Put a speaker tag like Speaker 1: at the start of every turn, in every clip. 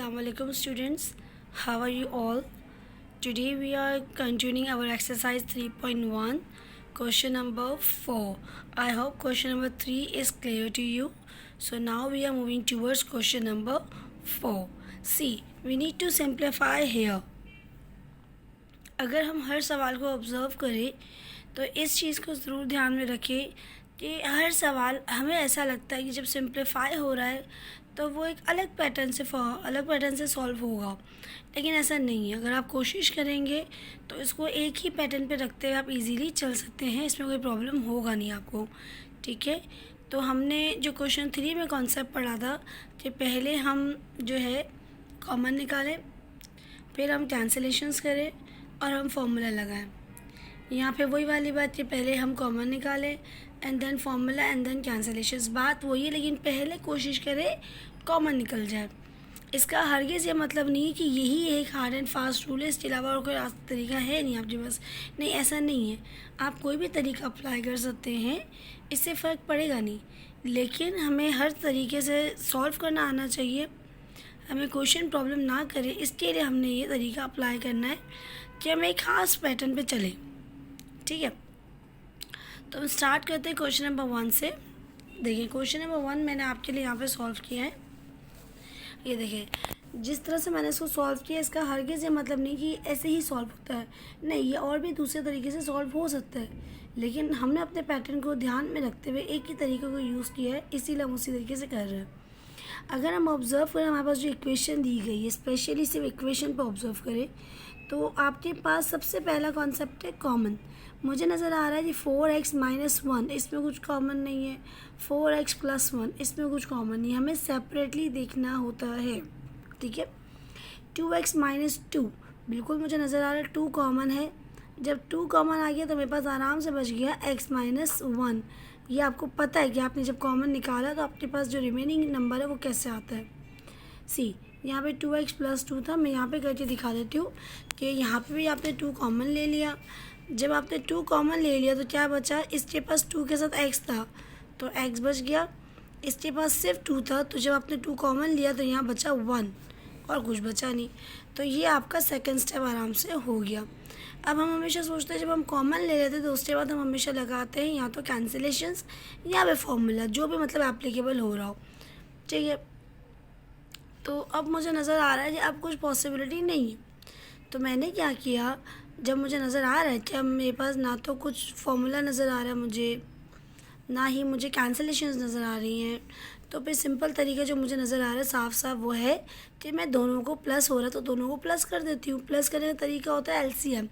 Speaker 1: Assalamualaikum students. How are you all? Today we are continuing our exercise 3.1, question number 4. I hope question number 3 is clear to you. So now we are moving towards question number 4. See, we need to simplify here. अगर हम हर सवाल को observe करें तो इस चीज़ को ज़रूर ध्यान में रखें कि हर सवाल हमें ऐसा लगता है कि जब सिंप्लीफाई हो रहा है तो वो एक अलग पैटर्न से सॉल्व होगा, लेकिन ऐसा नहीं है. अगर आप कोशिश करेंगे तो इसको एक ही पैटर्न पे रखते हुए आप इजीली चल सकते हैं, इसमें कोई प्रॉब्लम होगा नहीं आपको. ठीक है, तो हमने जो क्वेश्चन 3 में कॉन्सेप्ट पढ़ा था कि पहले हम जो है कॉमन निकालें, फिर हम कैंसिलेशंस करें और हम फॉर्मूला लगाएं. यहाँ पे वही वाली बात कि पहले हम कॉमन निकालें and then formula and then cancellations. बात वही है, लेकिन पहले कोशिश करें कॉमन निकल जाए. इसका हरगिज़ ये मतलब नहीं है कि यही एक हार्ड एंड फास्ट रूल है, इसके अलावा और कोई तरीका है नहीं आपके पास. नहीं, ऐसा नहीं है. आप कोई भी तरीका अप्लाई कर सकते हैं, इससे फ़र्क पड़ेगा नहीं, लेकिन हमें हर तरीके से सॉल्व करना आना चाहिए. हमें क्वेश्चन प्रॉब्लम ना करे, इसके लिए हमने ये तरीका अप्लाई करना है कि हम एक ख़ास पैटर्न पे चलें. ठीक है, तो हम स्टार्ट करते हैं क्वेश्चन नंबर 1 से. देखिए, क्वेश्चन नंबर 1 मैंने आपके लिए यहाँ पे सॉल्व किया है. ये देखिए, जिस तरह से मैंने इसको सॉल्व किया, इसका हरगिज़ ये मतलब नहीं कि ऐसे ही सॉल्व होता है. नहीं, ये और भी दूसरे तरीके से सॉल्व हो सकता है, लेकिन हमने अपने पैटर्न को ध्यान में रखते हुए एक ही तरीके को यूज़ किया है, इसीलिए हम उसी तरीके से कर रहे हैं. अगर हम ऑब्ज़र्व करें, हमारे पास जो इक्वेशन दी गई है, स्पेशली सिर्फ इक्वेशन पर ऑब्ज़र्व करें तो आपके पास सबसे पहला कॉन्सेप्ट है कॉमन. मुझे नज़र आ रहा है कि 4x - 1 इसमें कुछ कॉमन नहीं है, 4x + 1 इसमें कुछ कॉमन नहीं है. हमें सेपरेटली देखना होता है. ठीक है, 2x - 2 बिल्कुल मुझे नज़र आ रहा है 2 कॉमन है. जब 2 कॉमन आ गया तो मेरे पास आराम से बच गया x - 1. ये आपको पता है कि आपने जब कॉमन निकाला तो आपके पास जो रिमेनिंग नंबर है वो कैसे आता है. सी, यहाँ पे 2x + 2 था. मैं यहाँ पे करके दिखा देती हूँ कि यहाँ पे भी आपने 2 कॉमन ले लिया. जब आपने 2 कॉमन ले लिया तो क्या बचा, इसके पास 2 के साथ x था तो x बच गया. इसके पास सिर्फ 2 था, तो जब आपने 2 कॉमन लिया तो यहाँ बचा 1 और कुछ बचा नहीं. तो ये आपका सेकंड स्टेप आराम से हो गया. अब हम हमेशा सोचते हैं जब हम कॉमन ले लेते हैं तो उसके बाद हम हमेशा लगाते हैं या तो कैंसिलेशंस या फिर फॉर्मूला, जो भी मतलब एप्लीकेबल हो रहा हो. ठीक है, तो अब मुझे नज़र आ रहा है कि अब कुछ पॉसिबिलिटी नहीं है. तो मैंने क्या किया, जब मुझे नज़र आ रहा है कि अब मेरे पास ना तो कुछ फॉर्मूला नज़र आ रहा है मुझे, ना ही मुझे कैंसिलेशंस नज़र आ रही हैं, तो फिर सिंपल तरीका जो मुझे नज़र आ रहा है साफ साफ वो है कि मैं दोनों को प्लस हो रहा है तो दोनों को प्लस कर देती हूँ. प्लस करने का तरीका होता है एलसीएम.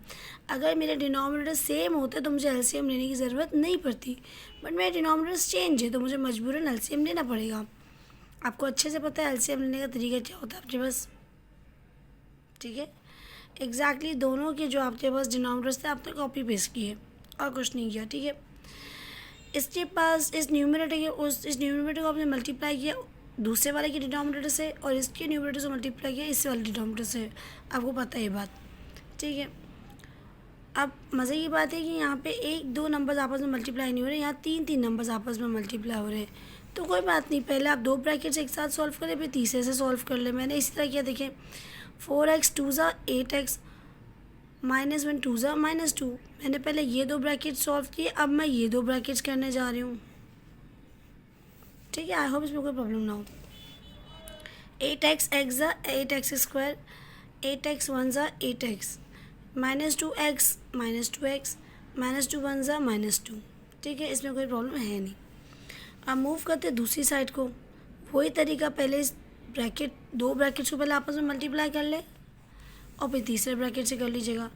Speaker 1: अगर मेरे डिनोमिनेटर सेम होते तो मुझे एलसीएम लेने की ज़रूरत नहीं पड़ती, बट मेरे डिनोमिनेटर चेंज है तो मुझे मजबूरन एलसीएम लेना पड़ेगा. आपको अच्छे से पता है एलसीएम लेने का तरीका क्या होता है आपके पास. ठीक है, एग्जैक्टली दोनों के जो आपके पास डिनोमिनेटर्स थे आपने कॉपी पेस्ट किए और कुछ नहीं किया. ठीक है, इसके पास इस न्यूमरेटर को आपने मल्टीप्लाई किया दूसरे वाले के डिनोमिनेटर से और इसके न्यूमरेटर से मल्टीप्लाई किया इससे वाले डिनोमिनेटर से. आपको पता है ये बात. ठीक है, अब मज़े की बात है कि यहाँ पे 1-2 नंबर्स आपस में मल्टीप्लाई नहीं हो रहे, यहाँ 3-3 नंबर्स आपस में मल्टीप्लाई हो रहे हैं. तो कोई बात नहीं, पहले आप 2 ब्रैकेट्स एक साथ सॉल्व करें, फिर तीसरे से सॉल्व कर ले. मैंने इसी तरह किया. देखें, 4x 2 ज़ा 8x -1 2 ज़ा -2. मैंने पहले ये 2 ब्रैकेट सॉल्व किए, अब मैं ये 2 ब्रैकेट्स करने जा रही हूँ. ठीक है, आई होप इसमें कोई प्रॉब्लम ना हो. 8x x ज़ा 8x², 8x 1 ज़ा 8x, -2x -2x, -2 1 ज़ा -2. ठीक है, इसमें कोई प्रॉब्लम है नहीं. अब मूव करते दूसरी साइड को. वही तरीका, पहले इस 2 ब्रैकेट्स को पहले आपस में मल्टीप्लाई कर ले और फिर तीसरे ब्रैकेट से कर लीजिएगा.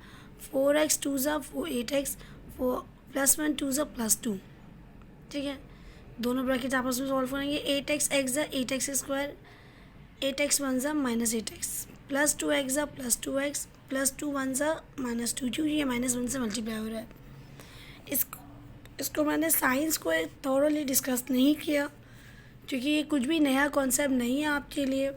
Speaker 1: 4x 2 ज़ा 8x, 4+1 2 ज़ा +2. ठीक है, दोनों ब्रैकेट आपस में सॉल्व करेंगे. 8x x ज़ा 8x², 8x 1 ज़ा -8x, +2x ज़ा +2x, +2 1 ज़ा -2, क्योंकि ये -1 से मल्टीप्लाई हो रहा है. इसको मैंने साइंस को थोड़ली डिस्कस नहीं किया क्योंकि ये कुछ भी नया कॉन्सेप्ट नहीं है आपके लिए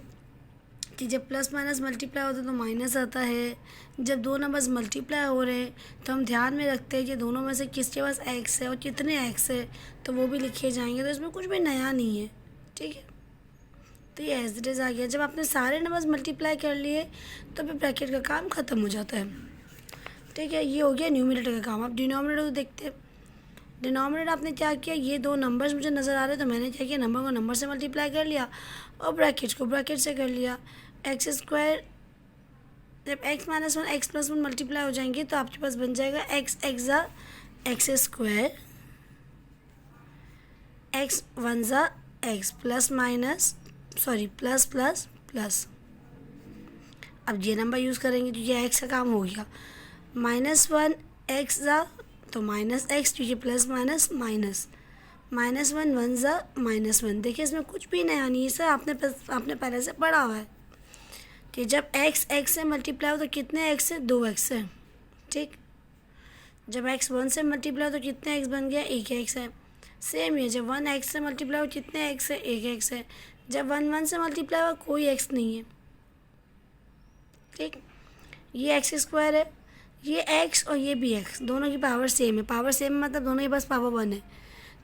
Speaker 1: कि जब प्लस माइनस मल्टीप्लाई होता है तो माइनस आता है. जब 2 नंबर्स मल्टीप्लाई हो रहे हैं तो हम ध्यान में रखते हैं कि दोनों में से किसके पास x है और कितने x है, तो वो भी लिखे जाएंगे. तो इसमें कुछ भी नया नहीं है. ठीक है, तो ये एज इट इज़ आ गया। जब आपने सारे नंबर्स मल्टीप्लाई कर लिए तो फिर ब्रैकेट का काम ख़त्म हो जाता है। ठीक है, ये हो गया न्यूमरेटर का काम। अब डिनोमिनेटर को देखते हैं। डिनोमिनेटर आपने क्या किया, ये दो नंबर्स मुझे नज़र आ रहे हैं तो मैंने क्या किया, नंबर को नंबर से मल्टीप्लाई कर लिया और ब्रैकेट को ब्रैकेट से कर लिया। एक्स स्क्वायर, जब x minus one x plus one multiply हो जाएंगे तो आपके पास बन जाएगा x x x square, x one ज़ा x plus minus plus plus plus. अब ये नंबर यूज़ करेंगे तो ये एक्स का काम हो गया। माइनस वन एक्स ज़ा तो माइनस एक्स, क्योंकि plus minus minus, minus one one ज़ा माइनस वन। देखिए इसमें कुछ भी नया नहीं है सर, आपने पहले से पढ़ा हुआ है कि जब एक्स एक्स से मल्टीप्लाई हो तो कितने एक्स है, दो एक्स है। ठीक, जब एक्स वन से मल्टीप्लाई हो तो कितने एक्स बन गया, एक एक्स है। सेम है, जब वन एक्स से मल्टीप्लाई हो कितने एक्स है, एक एक्स है। जब वन वन से मल्टीप्लाई हुआ कोई एक्स नहीं है। ठीक, ये एक्स स्क्वायर है, ये एक्स और ये भी एक्स, दोनों की पावर सेम है। पावर सेम मतलब दोनों के पास पावर वन है,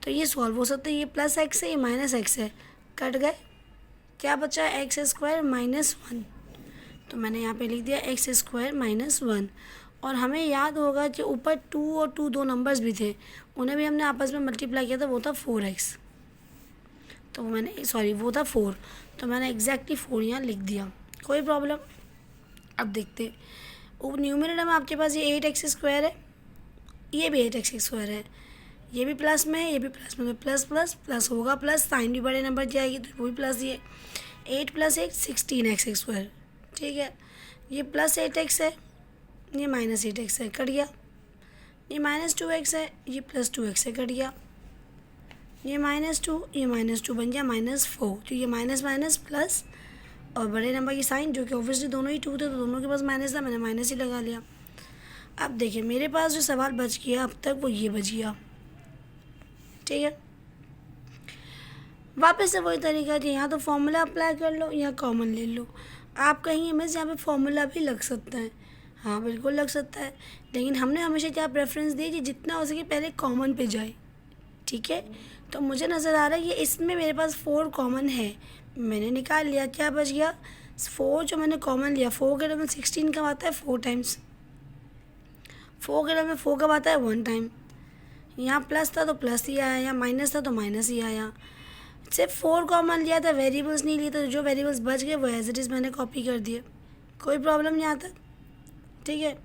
Speaker 1: तो ये सॉल्व हो सकता है। ये प्लस एक्स है, ये माइनस एक्स है, कट गए। क्या बचा, एक्स स्क्वायर माइनस वन। तो मैंने यहाँ पे लिख दिया एक्स स्क्वायर माइनस वन। और हमें याद होगा कि ऊपर टू और टू दो नंबर्स भी थे, उन्हें भी हमने आपस में मल्टीप्लाई किया था, वो था फोर एक्स। तो वो था फोर, तो मैंने एग्जैक्टली फोर यहाँ लिख दिया, कोई प्रॉब्लम। अब देखते, वो न्यूमरेटर में आपके पास ये एट एक्स स्क्वायर है, ये भी एट एक्स स्क्वायर है, ये भी प्लस में है, ये भी प्लस में, तो प्लस प्लस प्लस होगा, प्लस साइन भी बड़े नंबर की आएगी तो वो भी प्लस। ये eight plus eight sixteen x square. ठीक है, ये प्लस एट एक्स है, ये माइनस एट एक्स है, कट गया। ये माइनस टू एक्स है, ये प्लस टू एक्स है, कट गया। ये माइनस टू बन गया माइनस फोर। तो ये माइनस माइनस प्लस और बड़े नंबर की साइन, जो कि ऑब्वियसली दोनों ही टू थे तो दोनों के पास माइनस था, मैंने माइनस ही लगा लिया। अब देखिए मेरे पास जो सवाल बच गया अब तक वो ये बच गया। ठीक है, वापस से वही तरीका कि यहाँ तो फॉर्मूला अप्लाई कर लो या कॉमन ले लो। आप कहेंगे मिस यहाँ पे फॉर्मूला भी लग सकता है, हाँ बिल्कुल लग सकता है, लेकिन हमने हमेशा क्या प्रेफरेंस दी कि जितना हो सके पहले कॉमन पे जाए। ठीक है, तो मुझे नज़र आ रहा है ये इसमें मेरे पास फोर कॉमन है, मैंने निकाल लिया। क्या बच गया, फोर जो मैंने कॉमन लिया, फोर के डबल 16 कब आता है, फोर टाइम्स। फोर के डबल फोर कब आता है, वन टाइम। यहाँ प्लस था तो प्लस ही आया, यहाँ माइनस था तो माइनस ही आया। सिर्फ फोर कॉमन लिया था, वेरिएबल्स नहीं लिए, तो जो वेरिएबल्स बच गए वो एज इट इज़ मैंने कॉपी कर दिए, कोई प्रॉब्लम नहीं आता। ठीक है,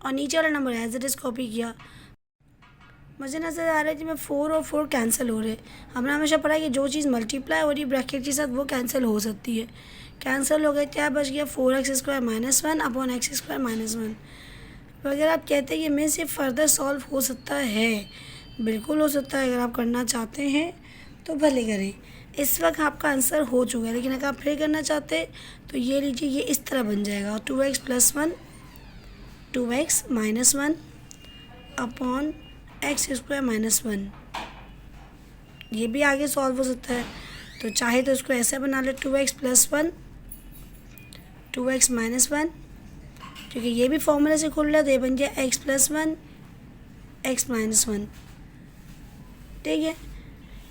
Speaker 1: और नीचे वाला number as it is copy किया। मुझे नज़र आ रहा है कि मैं फोर और फोर कैंसिल हो रहे। हमने हमेशा पढ़ा है कि जो चीज़ मल्टीप्लाई हो रही है ब्रैकेट के साथ वो कैंसिल हो सकती है। कैंसिल हो गए, क्या बच गया, four x square minus one upon x square minus one. अगर आप कहते हैं कि मैं से फर्दर सॉल्व हो सकता है, बिल्कुल हो सकता है, अगर आप करना चाहते हैं तो भले करें। इस वक्त आपका आंसर हो चुका है, लेकिन अगर आप फिर करना चाहते तो ये लीजिए, ये इस तरह बन जाएगा, two x plus one, two x minus one upon x square minus one. ये भी आगे सॉल्व हो सकता है, तो चाहे तो इसको ऐसे बना ले, two x plus one, two x minus one, क्योंकि ये भी फॉर्मूले से खुल रहा है तो ये बन गया x plus one, x minus one. ठीक है,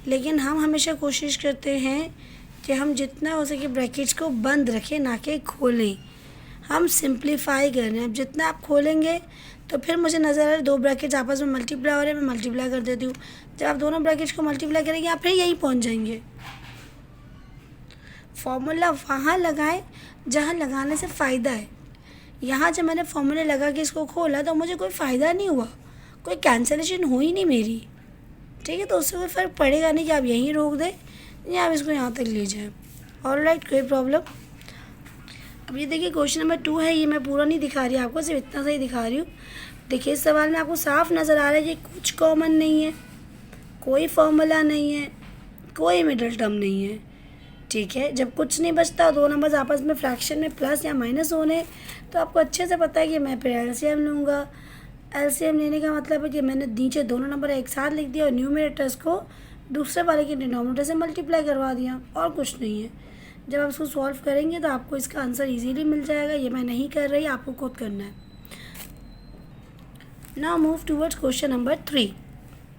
Speaker 1: लेकिन हम हमेशा कोशिश करते हैं कि हम जितना हो सके ब्रैकेट्स को बंद रखें, ना कि खोलें। हम सिंप्लीफाई कर रहे हैं। अब जितना आप खोलेंगे तो फिर मुझे नज़र आ रहा है दो ब्रैकेट्स आपस में मल्टीप्लाई हो रहे हैं, मैं मल्टीप्लाई कर देती हूँ। जब आप दोनों ब्रैकेट्स को मल्टीप्लाई करेंगे आप फिर यहीं पहुँच जाएंगे। फॉर्मूला वहाँ लगाएं जहाँ लगाने से फ़ायदा है। यहाँ जब मैंने फॉर्मूला लगा के इसको खोला तो मुझे कोई फ़ायदा नहीं हुआ, कोई कैंसिलेशन हुई नहीं मेरी। ठीक है, तो उससे कोई फ़र्क पड़ेगा नहीं कि आप यहीं रोक दें या आप इसको यहाँ तक ले जाएं। ऑलराइट, कोई प्रॉब्लम। अब ये देखिए क्वेश्चन नंबर 2 है, ये मैं पूरा नहीं दिखा रही आपको, सिर्फ इतना सा ही दिखा रही हूँ। देखिए इस सवाल में आपको साफ नज़र आ रहा है कि कुछ कॉमन नहीं है, कोई फॉर्मूला नहीं है, कोई मिडल टर्म नहीं है। ठीक है, जब कुछ नहीं बचता, दो नंबर्स आपस में फ्रैक्शन में प्लस या माइनस होने, तो आपको अच्छे से पता है कि मैं फिर एलसीएम लूँगा। एलसीएम लेने का मतलब है कि मैंने नीचे दोनों नंबर एक साथ लिख दिया और न्यूमरेटर्स को दूसरे वाले के डिनोमिनेटर से मल्टीप्लाई करवा दिया, और कुछ नहीं है। जब आप इसको सॉल्व करेंगे तो आपको इसका आंसर इजीली मिल जाएगा। ये मैं नहीं कर रही, आपको खुद करना है। Now move towards question number 3।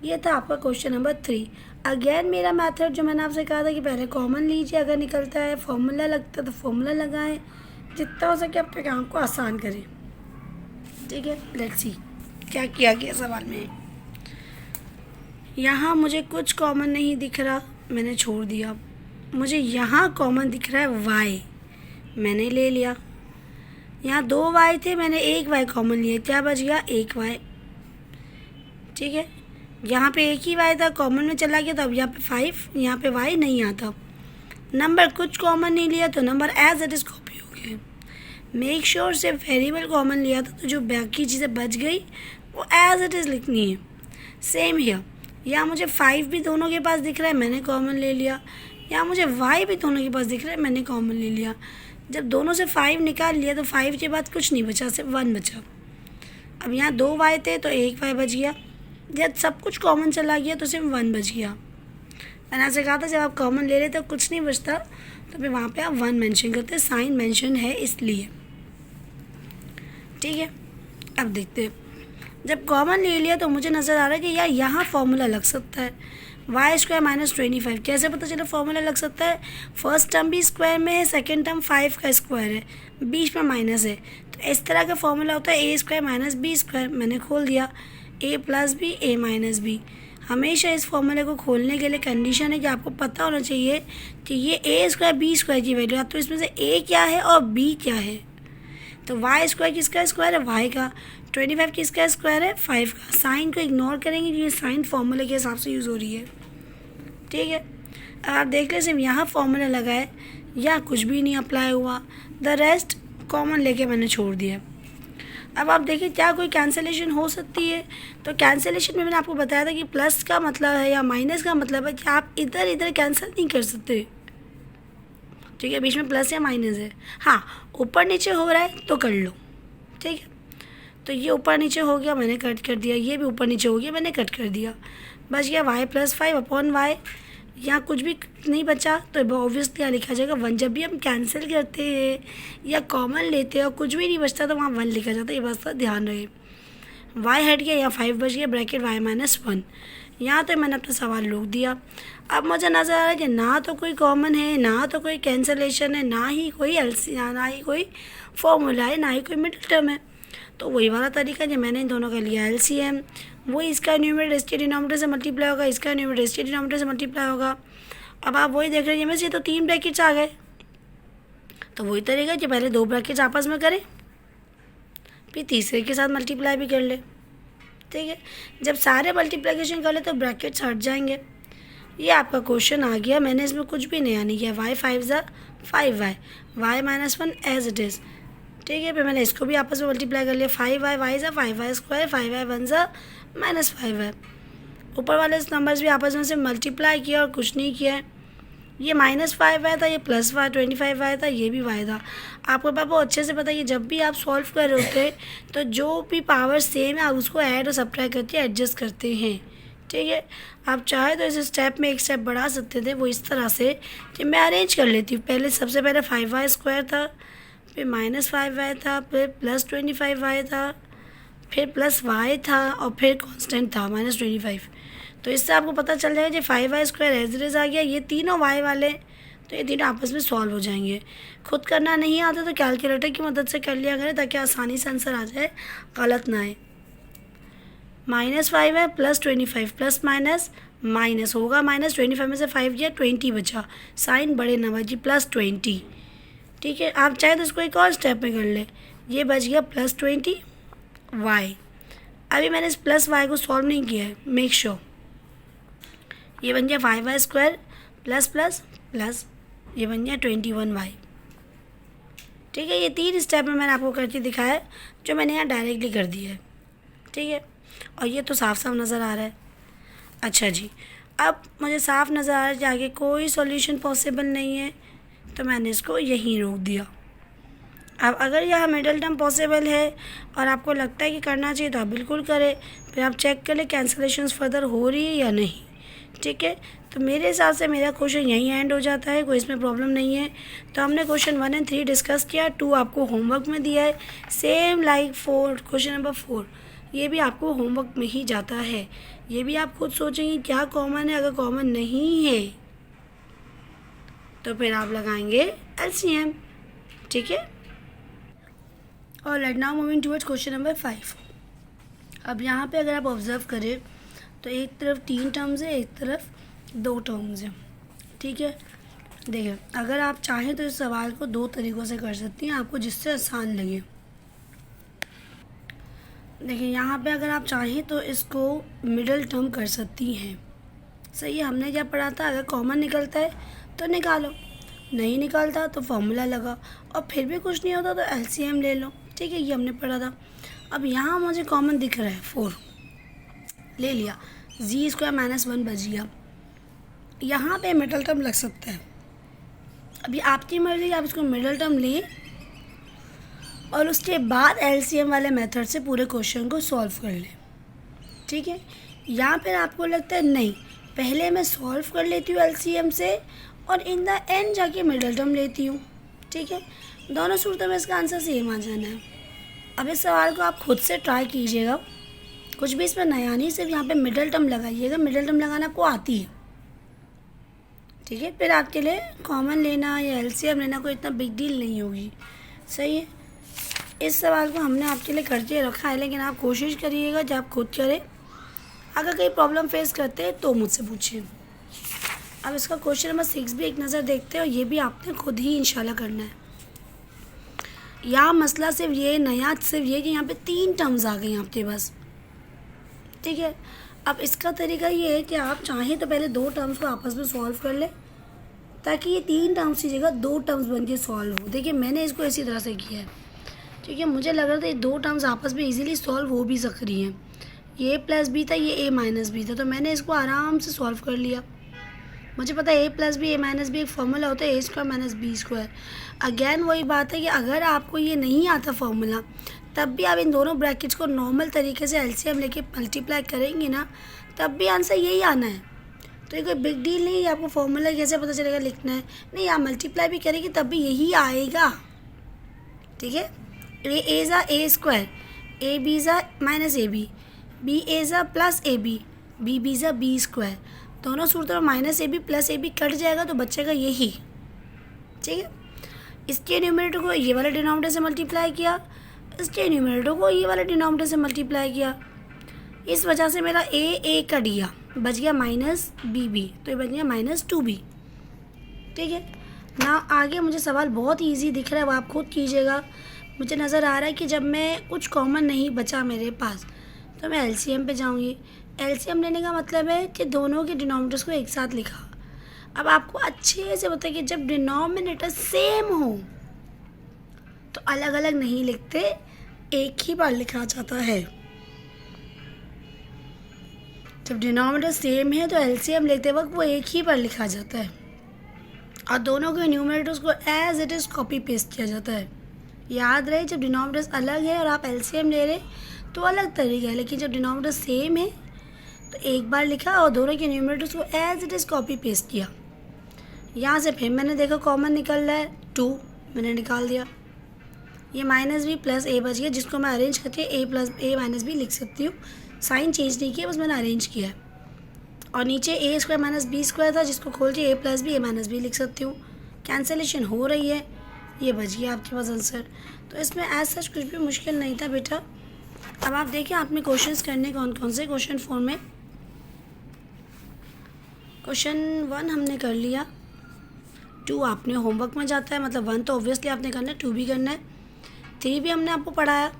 Speaker 1: ये था आपका क्वेश्चन नंबर 3। अगेन मेरा मेथड जो मैंने आपसे कहा था कि पहले कॉमन लीजिए, अगर निकलता है फॉर्मूला लगता है तो फॉर्मूला लगाएं, जितना हो सके अपने काम को आसान करें। ठीक है, लेट्स सी क्या किया गया सवाल में। यहाँ मुझे कुछ कॉमन नहीं दिख रहा, मैंने छोड़ दिया। मुझे यहाँ कॉमन दिख रहा है y, मैंने ले लिया। यहाँ 2 y थे, मैंने 1 y कॉमन लिया, क्या बच गया 1 y। ठीक है, यहाँ पे एक ही y था, कॉमन में चला गया तो अब यहाँ पे 5, यहाँ पे y नहीं आता। नंबर कुछ कॉमन नहीं लिया तो number as it is copy हो गया। मेक श्योर सिर्फ वेरिएबल कॉमन लिया था तो जो बाकी चीज़ें बच गई वो एज इट इज़ लिखनी है। सेम हियर, यहाँ मुझे 5 भी दोनों के पास दिख रहा है, मैंने कॉमन ले लिया। यहाँ मुझे y भी दोनों के पास दिख रहा है, मैंने कॉमन ले लिया। जब दोनों से 5 निकाल लिया तो 5 के बाद कुछ नहीं बचा, सिर्फ 1 बचा। अब यहाँ 2 y थे तो 1 y बच गया। जब सब कुछ कॉमन चला गया तो सिर्फ 1 बच गया। मैंने आपसे कहा था जब आप कॉमन ले लेते तो कुछ नहीं बचता, तो फिर वहाँ पे आप 1 मेंशन करते, साइन मेंशन है इसलिए। ठीक है, अब देखते हैं। जब कॉमन ले लिया तो मुझे नज़र आ रहा है कि यार यहाँ फॉर्मूला लग सकता है, y² - 25। कैसे पता चला फॉर्मूला लग सकता है? फर्स्ट टर्म भी स्क्वायर में है, सेकेंड टर्म 5 का स्क्वायर है, बीच में माइनस है, तो इस तरह का फॉर्मूला होता है a² - b²। मैंने खोल दिया, a + b a - b। हमेशा इस फॉर्मूले को खोलने के लिए कंडीशन है कि आपको पता होना चाहिए कि ये a² b² की वैल्यू है, तो इसमें से a क्या है और b क्या है। तो y² किसका स्क्वायर है? y का। 25 किसका स्क्वायर है? 5 का। साइन को इग्नोर करेंगे, ये साइन फॉर्मूले के हिसाब से यूज़ हो रही है। ठीक है, अब आप देख लें सिर्फ यहाँ फॉर्मूला लगा है, या कुछ भी नहीं अप्लाई हुआ, द रेस्ट कॉमन लेके मैंने छोड़ दिया। अब आप देखिए क्या कोई कैंसिलेशन हो सकती है? तो कैंसिलेशन में मैंने आपको बताया था कि प्लस का मतलब है या माइनस का मतलब है कि आप इधर इधर कैंसिल नहीं कर सकते। ठीक है, बीच में प्लस या माइनस है। हाँ, ऊपर नीचे हो रहा है तो कर लो। ठीक है, तो ये ऊपर नीचे हो गया, मैंने कट कर दिया। ये भी ऊपर नीचे हो गया, मैंने कट कर दिया। बच गया y + 5/y। यहाँ कुछ भी नहीं बचा तो ऑब्वियसली यहाँ लिखा जाएगा 1। जब भी हम कैंसिल करते हैं या कॉमन लेते हैं और कुछ भी नहीं बचता तो वहाँ 1 लिखा जाता है, ये बात का ध्यान रहे। y हट गया, या 5 बच गया, ब्रैकेट y - 1। यहाँ तो मैंने अपना सवाल रोक दिया। अब मुझे नज़र आ रहा है कि ना तो कोई कॉमन है, ना तो कोई कैंसिलेशन है, ना ही कोई LCM, ना ही कोई फॉर्मूला है, ना ही कोई मिडिल टर्म है। तो वही वाला तरीका जो मैंने इन दोनों का लिया LCM, वही इसका न्यूमरेटर इसके डिनोमिनेटर से मल्टीप्लाई होगा, इसका न्यूमरेटर इसके डिनोमिनेटर से मल्टीप्लाई होगा। अब आप वही देख रहे हैं, में से तो 3 ब्रैकेट्स आ गए, तो वही तरीका कि पहले 2 ब्रैकेट्स आपस में करें, फिर तीसरे के साथ मल्टीप्लाई भी कर ले। ठीक है, जब सारे मल्टीप्लिकेशन कर ले तो ब्रैकेट्स हट जाएंगे। ये आपका क्वेश्चन आ गया, मैंने इसमें कुछ भी नया नहीं किया। y 5 = 5y, y - 1 as it is. ठीक है, फिर मैंने इसको भी आपस में मल्टीप्लाई कर लिया। 5y, y = 5y², 5y 1 = -5y। ऊपर वाले नंबर्स भी आपस में से मल्टीप्लाई किया और कुछ नहीं किया है। ये -5y था, ये +y 25y था, ये भी y था। आपको पापा अच्छे से पता है कि जब भी आप सॉल्व कर रहे होते हैं तो जो भी पावर सेम है आप उसको ऐड और सब्ट्रैक्ट करके एडजस्ट करते हैं। ठीक है, आप चाहे तो इस स्टेप में एक स्टेप बढ़ा सकते थे, वो इस तरह से कि मैं अरेंज कर लेती हूँ। पहले सबसे पहले 5y² था, फिर -5y था, फिर +25y था, फिर +y था और फिर कांस्टेंट था -25। तो इससे आपको पता चल जाएगा कि 5y² एज इट इज़ आ गया। ये तीनों y वाले, तो ये तीनों आपस में सॉल्व हो जाएंगे। खुद करना नहीं आता तो कैलकुलेटर की मदद से कर लिया करें ताकि आसानी से आंसर आ जाए, गलत ना आए। -5 है, +25, प्लस माइनस माइनस होगा, -25 में से 5 गया, 20 बचा। साइन बड़े नंबर जी, +20। ठीक है, आप चाहे तो इसको एक और स्टेप में कर ले। ये बच गया +20y। अभी मैंने इस +y को सॉल्व नहीं किया है, मेक श्योर। ये बन गया 5y² प्लस प्लस प्लस, ये बन गया 21y। ठीक है, ये 3 स्टेप में मैंने आपको करके दिखाया है, जो मैंने यहाँ डायरेक्टली कर दिया है। ठीक है, और ये तो साफ साफ नज़र आ रहा है। अच्छा जी, अब मुझे साफ नज़र आ रहा है कि आगे कोई सॉल्यूशन पॉसिबल नहीं है, तो मैंने इसको यहीं रोक दिया। अब अगर यह मिडिल टर्म पॉसिबल है और आपको लगता है कि करना चाहिए तो आप बिल्कुल करें, फिर आप चेक कर लें कैंसिलेशंस फर्दर हो रही है या नहीं। ठीक है, तो मेरे हिसाब से मेरा क्वेश्चन यहीं एंड हो जाता है, कोई इसमें प्रॉब्लम नहीं है। तो हमने क्वेश्चन 1 और 3 डिस्कस किया, 2 आपको होमवर्क में दिया है, सेम लाइक 4 क्वेश्चन नंबर 4। ये भी आपको होमवर्क में ही जाता है। ये भी आप खुद सोचेंगे क्या कॉमन है, अगर कॉमन नहीं है तो फिर आप लगाएंगे एलसीएम। ठीक है, और let now moving towards question number 5। अब यहाँ पे अगर आप ऑब्जर्व करें तो एक तरफ 3 टर्म्स है, एक तरफ 2 टर्म्स है। ठीक है, देखिए अगर आप चाहें तो इस सवाल को 2 तरीक़ों से कर सकती हैं, आपको जिससे आसान लगे। देखिए यहाँ पे अगर आप चाहें तो इसको मिडल टर्म कर सकती हैं। सही है, हमने क्या पढ़ा था, अगर कॉमन निकलता है तो निकालो, नहीं निकलता तो फॉर्मूला लगा, और फिर भी कुछ नहीं होता तो एलसीएम ले लो। ठीक है, ये हमने पढ़ा था। अब यहाँ मुझे कॉमन दिख रहा है 4, ले लिया, जी स्क्वायर माइनस 1 बच गया। यहाँ पे मिडल टर्म लग सकता है। अभी आपकी मर्ज़ी, आप इसको मिडल टर्म लें और उसके बाद एलसीएम वाले मेथड से पूरे क्वेश्चन को सॉल्व कर लें। ठीक है, या फिर आपको लगता है नहीं, पहले मैं सॉल्व कर लेती हूँ एलसीएम से और इन द एंड जाके मिडल टर्म लेती हूँ। ठीक है, दोनों सूरतों में इसका आंसर सेम आ जाना है। अब इस सवाल को आप खुद से ट्राई कीजिएगा, कुछ भी इसमें नया नहीं, सिर्फ यहाँ पे मिडल टर्म लगाइएगा। मिडल टर्म लगाना आपको आती है। ठीक है, फिर आपके लिए कॉमन लेना या एलसीएम लेना कोई इतना बिग डील नहीं होगी। सही है, इस सवाल को हमने आपके लिए करके रखा है, लेकिन आप कोशिश करिएगा जब आप खुद करें। अगर कोई प्रॉब्लम फेस करते हैं तो मुझसे पूछें। अब इसका क्वेश्चन नंबर 6 भी एक नज़र देखते हैं, और ये भी आपने खुद ही इंशाल्लाह करना है। यहाँ मसला सिर्फ ये नया सिर्फ ये कि यहाँ पे 3 टर्म्स आ गई आपके पास। ठीक है, अब इसका तरीका ये है कि आप चाहें तो पहले 2 टर्म्स को आपस में सॉल्व कर लें, ताकि ये 3 टर्म्स की जगह 2 टर्म्स बन के सॉल्व हो। देखिए मैंने इसको इसी तरह से किया है। ठीक है, मुझे लग रहा था ये 2 टर्म्स आपस में इजीली सॉल्व हो भी सक रही हैं। ये प्लस बी था, ये ए माइनस बी था, तो मैंने इसको आराम से सॉल्व कर लिया। मुझे पता है A plus B A minus B एक फार्मूला होता है, A square minus B square. Again वही बात है कि अगर आपको ये नहीं आता फार्मूला, तब भी आप इन दोनों ब्रैकेट्स को नॉर्मल तरीके से एलसीएम लेके मल्टीप्लाई करेंगे ना, तब भी आंसर यही आना है। तो ये कोई बिग डील नहीं है, आपको फार्मूला कैसे पता चलेगा लिखना है, नहीं आप मल्टीप्लाई भी करेंगे तब भी यही आएगा। ठीक है, ए ज़ा ए स्क्वायर, ए बी ज़ा माइनस ए बी ए ज़ा प्लस ए बी ज़ा बी स्क्वायर। दोनों सूरतों में minus a b plus a b कट जाएगा तो बचेगा यही। ठीक है, इसके न्यूमरेटर को ये वाले डिनोमिनेटर से मल्टीप्लाई किया, इसके न्यूमरेटर को ये वाले डिनोमिनेटर से मल्टीप्लाई किया। इस वजह से मेरा ए कट गया, बच गया माइनस बी, तो ये बच गया माइनस 2b। ठीक है ना, आगे मुझे सवाल बहुत ईजी दिख रहा है, वो आप खुद कीजिएगा। मुझे नज़र आ रहा है कि जब मैं कुछ कॉमन नहीं बचा मेरे पास तो मैं एलसीएम पे जाऊंगी। एलसीएम लेने का मतलब है कि दोनों के डिनोमिनेटर्स को एक साथ लिखा। अब आपको अच्छे से पता है कि जब डिनोमिनेटर सेम हो तो अलग अलग नहीं लिखते, एक ही बार लिखा जाता है। जब डिनोमिनेटर सेम है तो एलसीएम लेते वक्त वो एक ही बार लिखा जाता है, और दोनों के न्यूमरेटर्स को as it is copy paste किया जाता है। याद रहे, जब डिनोमिनेटर्स अलग है और आप एलसीएम ले रहे तो अलग तरीका है, लेकिन जब डिनोमिनेटर सेम है तो एक बार लिखा और दोनों के न्यूमरेटर्स को as it is copy paste किया। यहाँ से फिर मैंने देखा कॉमन निकल रहा है 2, मैंने निकाल दिया। ये माइनस बी प्लस ए बच गया, जिसको मैं अरेंज करके ए प्लस ए माइनस बी लिख सकती हूँ। साइन चेंज नहीं किया, बस मैंने अरेंज किया है। और नीचे ए स्क्वायर माइनस बी स्क्वायर था, जिसको खोल के ए plus B A minus B लिख सकती हूँ। कैंसलेशन हो रही है, ये बच गया आपके पास आंसर। तो इसमें एज सच कुछ भी मुश्किल नहीं था बेटा। अब आप देखिए आपने क्वेश्चंस करने कौन कौन से। क्वेश्चन 4 में क्वेश्चन 1 हमने कर लिया, 2 आपने होमवर्क में जाता है, मतलब 1 तो ऑब्वियसली आपने करना है, 2 भी करना है, 3 भी हमने आपको पढ़ाया,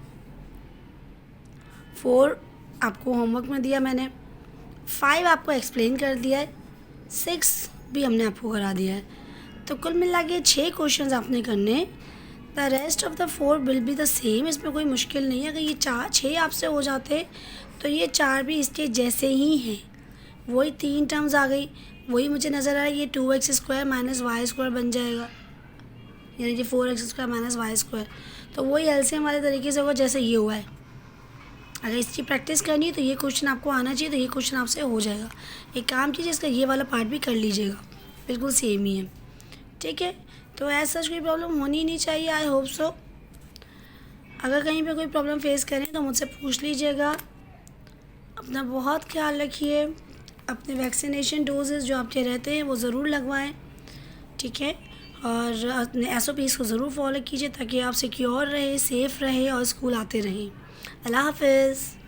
Speaker 1: 4 आपको होमवर्क में दिया मैंने, 5 आपको एक्सप्लेन कर दिया है, 6 भी हमने आपको करा दिया है। तो कुल मिला के 6 क्वेश्चन आपने करने। The rest of the 4 will be the same, इसमें कोई मुश्किल नहीं है। अगर ये 6 आपसे हो जाते तो ये 4 भी इसके जैसे ही हैं। वही 3 टर्म्स आ गई, वही मुझे नज़र आ रहा है ये 2x square minus Y square बन जाएगा, यानी कि 4x square minus Y square. तो वही एलसीएम वाले तरीके से होगा जैसे ये हुआ है। अगर इसकी प्रैक्टिस करनी है तो ये क्वेश्चन आपको आना चाहिए, तो ये क्वेश्चन आपसे हो जाएगा। एक काम कीजिए, इसका ये वाला पार्ट भी कर लीजिएगा, बिल्कुल सेम ही है। ठीक है, तो ऐसा कोई प्रॉब्लम होनी नहीं चाहिए। I hope so. अगर कहीं पे कोई प्रॉब्लम फेस करें तो मुझसे पूछ लीजिएगा। अपना बहुत ख्याल रखिए। अपने वैक्सीनेशन डोजेज़ जो आपके रहते हैं वो ज़रूर लगवाएं, ठीक है। और अपने SOPs को ज़रूर फॉलो कीजिए ताकि आप सिक्योर रहे, सेफ़ रहे और स्कूल आते रहें। अल्लाह हाफ़िज़।